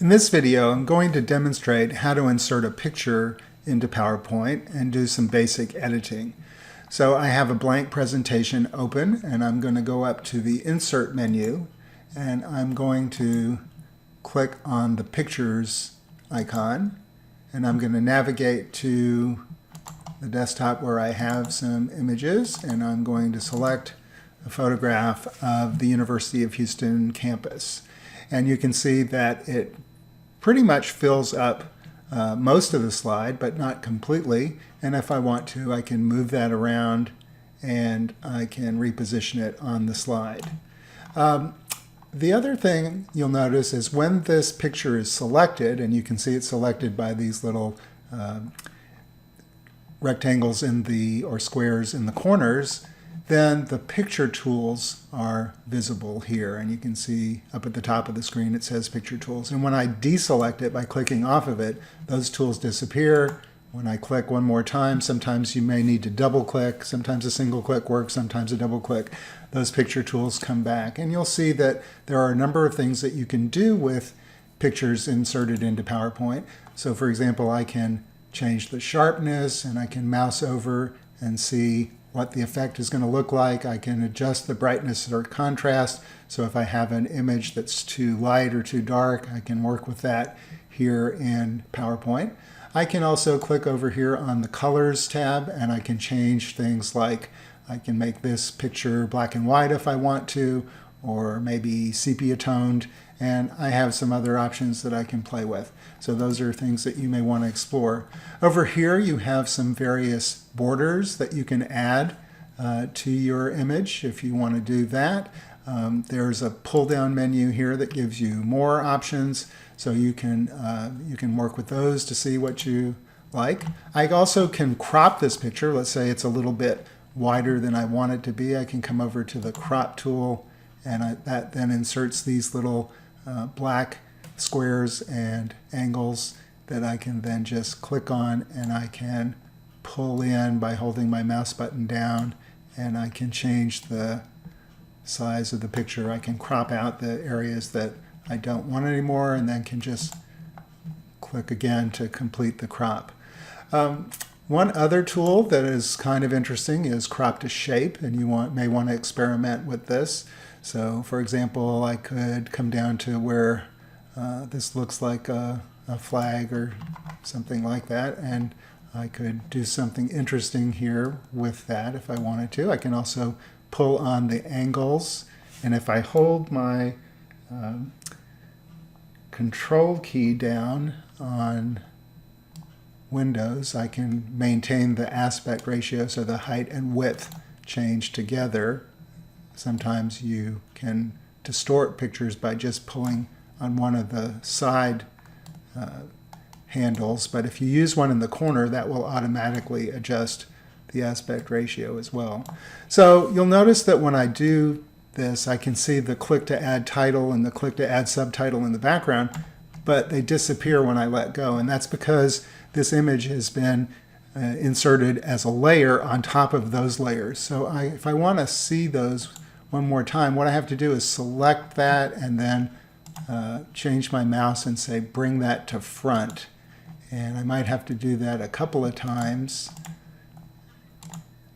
In this video, I'm going to demonstrate how to insert a picture into PowerPoint and do some basic editing. So I have a blank presentation open, and I'm going to go up to the Insert menu, and I'm going to click on the Pictures icon, and I'm going to navigate to the desktop where I have some images, and I'm going to select a photograph of the University of Houston campus. And you can see that it pretty much fills up most of the slide, but not completely. And if I want to, I can move that around and I can reposition it on the slide. The other thing you'll notice is when this picture is selected, and you can see it's selected by these little rectangles or squares in the corners, then the picture tools are visible here, and you can see up at the top of the screen it says picture tools. And when I deselect it by clicking off of it, those tools disappear. When I click one more time, sometimes you may need to double click, sometimes a single click works, sometimes a double click. Those picture tools come back, and you'll see that there are a number of things that you can do with pictures inserted into PowerPoint. So for example, I can change the sharpness, and I can mouse over and see what the effect is going to look like. I can adjust the brightness or contrast. So if I have an image that's too light or too dark, I can work with that here in PowerPoint. I can also click over here on the Colors tab, and I can change things like I can make this picture black and white if I want to, or maybe sepia toned, and I have some other options that I can play with. So those are things that you may want to explore. Over here you have some various borders that you can add to your image if you want to do that. There's a pull-down menu here that gives you more options, so you can work with those to see what you like. I also can crop this picture. Let's say it's a little bit wider than I want it to be. I can come over to the crop tool, and that then inserts these little black squares and angles that I can then just click on, and I can pull in by holding my mouse button down, and I can change the size of the picture. I can crop out the areas that I don't want anymore, and then can just click again to complete the crop. One other tool that is kind of interesting is crop to shape, and you may want to experiment with this. So for example, I could come down to where this looks like a flag or something like that, and I could do something interesting here with that if I wanted to. I can also pull on the angles, and if I hold my control key down on Windows, I can maintain the aspect ratio, so the height and width change together. Sometimes you can distort pictures by just pulling on one of the side handles, but if you use one in the corner, that will automatically adjust the aspect ratio as well. So you'll notice that when I do this, I can see the click to add title and the click to add subtitle in the background, but they disappear when I let go, and that's because this image has been inserted as a layer on top of those layers. So if I want to see those one more time, what I have to do is select that and then change my mouse and say bring that to front. And I might have to do that a couple of times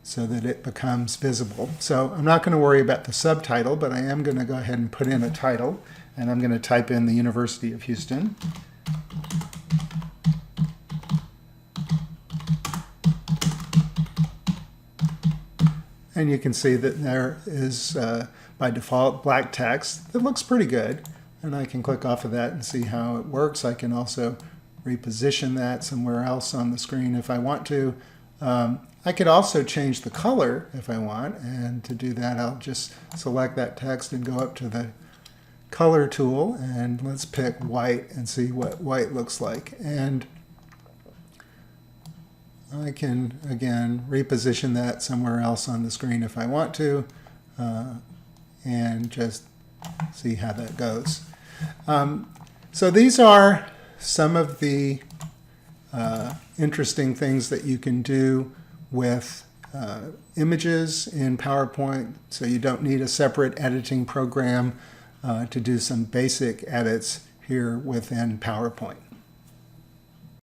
so that it becomes visible. So I'm not going to worry about the subtitle, but I am going to go ahead and put in a title, and I'm going to type in the University of Houston. And you can see that there is, by default, black text that looks pretty good. And I can click off of that and see how it works. I can also reposition that somewhere else on the screen if I want to. I could also change the color if I want. And to do that, I'll just select that text and go up to the color tool. And let's pick white and see what white looks like. And I can, again, reposition that somewhere else on the screen if I want to, and just see how that goes. So these are some of the interesting things that you can do with images in PowerPoint, so you don't need a separate editing program to do some basic edits here within PowerPoint.